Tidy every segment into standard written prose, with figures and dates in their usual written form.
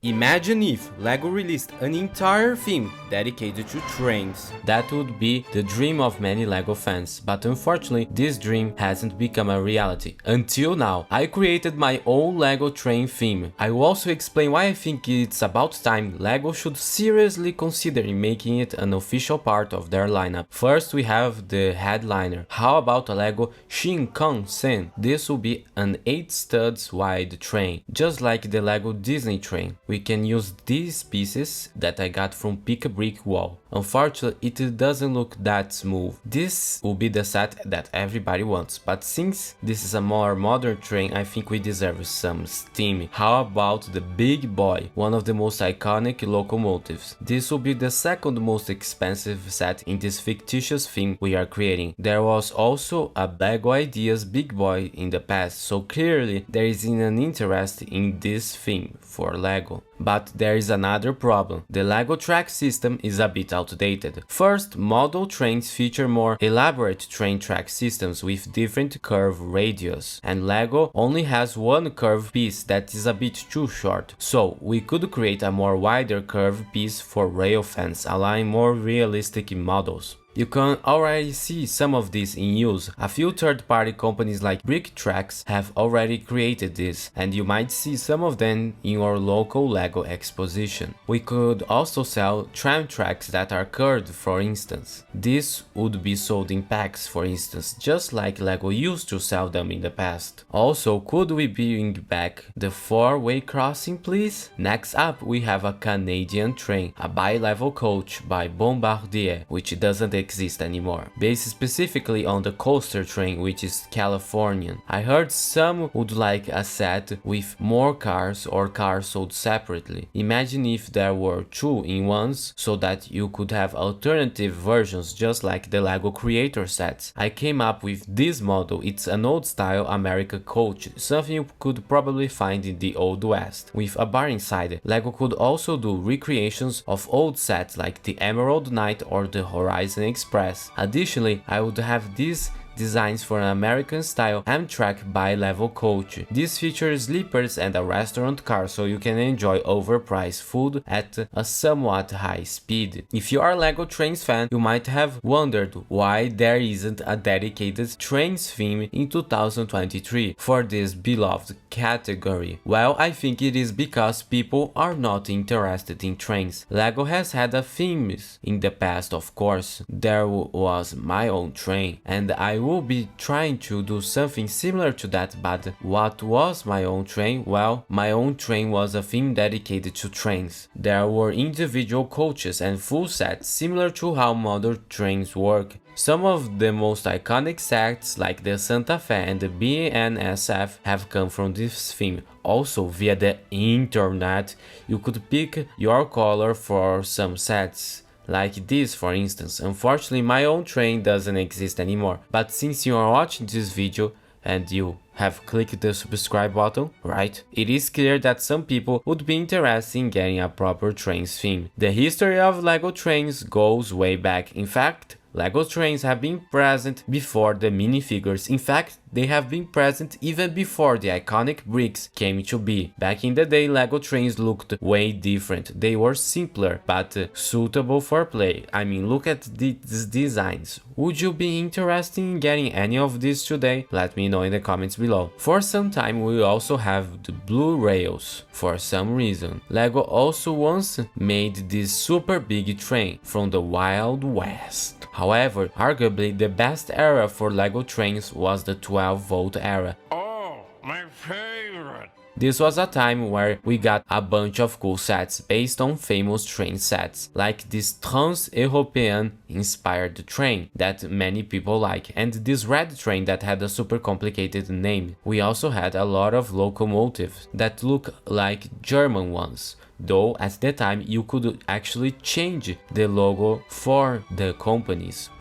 Imagine if LEGO released an entire theme dedicated to trains. That would be the dream of many LEGO fans, but unfortunately this dream hasn't become a reality. Until now, I created my own LEGO train theme. I will also explain why I think it's about time LEGO should seriously consider making it an official part of their lineup. First we have the headliner. How about a LEGO Shinkansen? This will be an 8 studs wide train, just like the LEGO Disney train. We can use these pieces that I got from Pick a Brick Wall. Unfortunately, it doesn't look that smooth. This will be the set that everybody wants, but since this is a more modern train, I think we deserve some steam. How about the Big Boy, one of the most iconic locomotives? This will be the second most expensive set in this fictitious theme we are creating. There was also a LEGO Ideas Big Boy in the past, so clearly there is an interest in this theme for LEGO. But there is another problem. The LEGO track system is a bit outdated. First, model trains feature more elaborate train track systems with different curve radius, and LEGO only has one curve piece that is a bit too short. So we could create a more wider curve piece for rail fans, allowing more realistic models. You can already see some of this in use. A few third-party companies like Brick Tracks have already created this, and you might see some of them in your local LEGO exposition. We could also sell tram tracks that are curved, for instance. This would be sold in packs, for instance, just like LEGO used to sell them in the past. Also, could we bring back the 4-way crossing, please? Next up, we have a Canadian train, a bi-level coach by Bombardier, which doesn't exist anymore, based specifically on the coaster train, which is Californian. I heard some would like a set with more cars or cars sold separately. Imagine if there were 2-in-1s so that you could have alternative versions just like the LEGO Creator sets. I came up with this model. It's an old style American coach, something you could probably find in the Old West, with a bar inside. LEGO could also do recreations of old sets like the Emerald Knight or the Horizon Express. Additionally, I would have these designs for an American-style Amtrak bi-level coach. This features sleepers and a restaurant car, so you can enjoy overpriced food at a somewhat high speed. If you are a LEGO Trains fan, you might have wondered why there isn't a dedicated Trains theme in 2023 for this beloved category. Well, I think it is because people are not interested in trains. LEGO has had a themes in the past, of course. There was my own train, and I will be trying to do something similar to that, but what was my own train? Well, my own train was a theme dedicated to trains. There were individual coaches and full sets similar to how modern trains work. Some of the most iconic sets like the Santa Fe and the BNSF have come from this theme. Also, via the internet, you could pick your color for some sets. Like this, for instance. Unfortunately, my own train doesn't exist anymore, but since you are watching this video and you have clicked the subscribe button, right? It is clear that some people would be interested in getting a proper trains theme. The history of LEGO trains goes way back. In fact, LEGO trains have been present before the minifigures. In fact, they have been present even before the iconic bricks came to be. Back in the day, LEGO trains looked way different. They were simpler, but suitable for play. I mean, look at these designs. Would you be interested in getting any of these today? Let me know in the comments below. For some time, we also have the blue rails. For some reason, LEGO also once made this super big train from the Wild West. However, arguably the best era for LEGO trains was the 12-volt era. Oh, my favorite! This was a time where we got a bunch of cool sets based on famous train sets, like this Trans-European inspired train that many people like, and this red train that had a super complicated name. We also had a lot of locomotives that look like German ones, though at the time you could actually change the logo for the companies.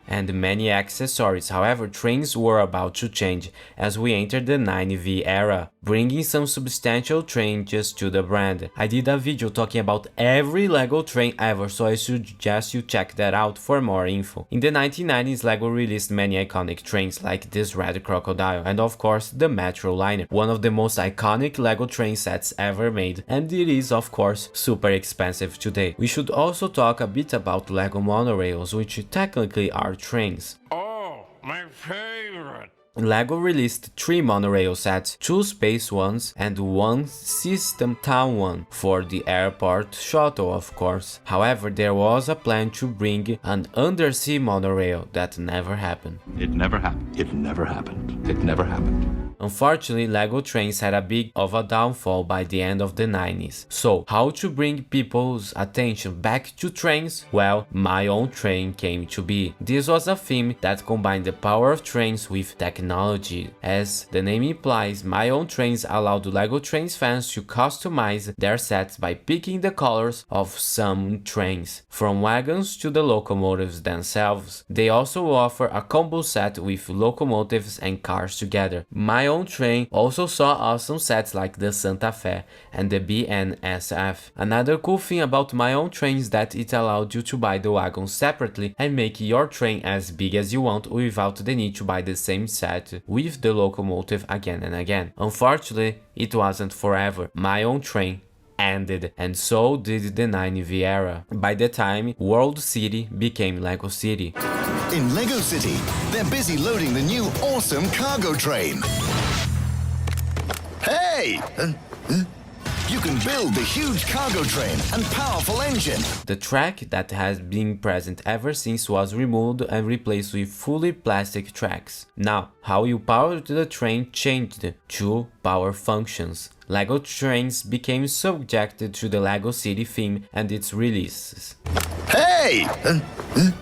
And many accessories. However, trains were about to change as we entered the 9V era. bringing some substantial changes to the brand. I did a video talking about every LEGO train ever, so I suggest you check that out for more info. In the 1990s, LEGO released many iconic trains like this red crocodile and of course the Metro Liner, one of the most iconic LEGO train sets ever made, and it is of course super expensive today. We should also talk a bit about LEGO monorails, which technically are trains. Oh, my favorite. LEGO released 3 monorail sets, 2 space ones and 1 system town one for the airport shuttle of course. However, there was a plan to bring an undersea monorail that never happened. It never happened. It never happened. It never happened. Unfortunately, LEGO trains had a bit of a downfall by the end of the 90s. So, how to bring people's attention back to trains? Well, My Own Train came to be. This was a theme that combined the power of trains with technology. As the name implies, My Own Trains allowed LEGO Trains fans to customize their sets by picking the colors of some trains, from wagons to the locomotives themselves. They also offer a combo set with locomotives and cars together. My Own Train also saw awesome sets like the Santa Fe and the BNSF. Another cool thing about My Own Train is that it allowed you to buy the wagons separately and make your train as big as you want without the need to buy the same set with the locomotive again and again. Unfortunately, it wasn't forever. My Own Train ended, and so did the 9V era. By the time World City became LEGO City. In LEGO City, they're busy loading the new awesome cargo train. Hey! You can build the huge cargo train and powerful engine. The track that has been present ever since was removed and replaced with fully plastic tracks. Now, how you power the train changed to power functions. LEGO trains became subjected to the LEGO City theme and its releases. Hey!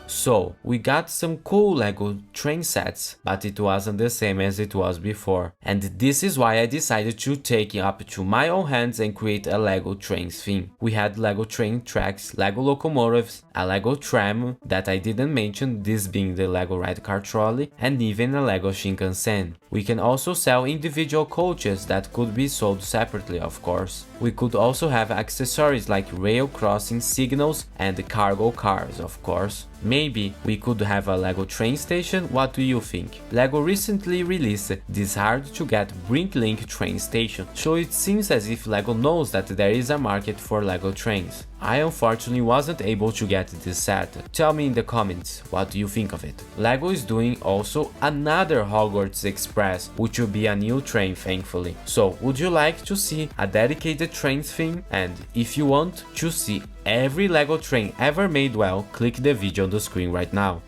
So, we got some cool LEGO train sets, but it wasn't the same as it was before. And this is why I decided to take it up to my own hands and create a LEGO trains theme. We had LEGO train tracks, LEGO locomotives, a LEGO tram that I didn't mention, this being the LEGO Red Car Trolley, and even a LEGO Shinkansen. We can also sell individual coaches that could be sold separately, of course. We could also have accessories like rail crossing signals and cargo cars, of course. Maybe we could have a LEGO train station. What do you think? LEGO recently released this hard to get Brinklink train station, so it seems as if LEGO knows that there is a market for LEGO trains. I unfortunately wasn't able to get this set. Tell me in the comments, what do you think of it? LEGO is doing also another Hogwarts Express, which will be a new train thankfully. So would you like to see a dedicated trains theme? And if you want to see every LEGO train ever made, well, click the video on the screen right now.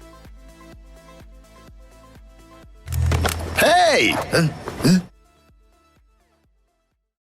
Hey!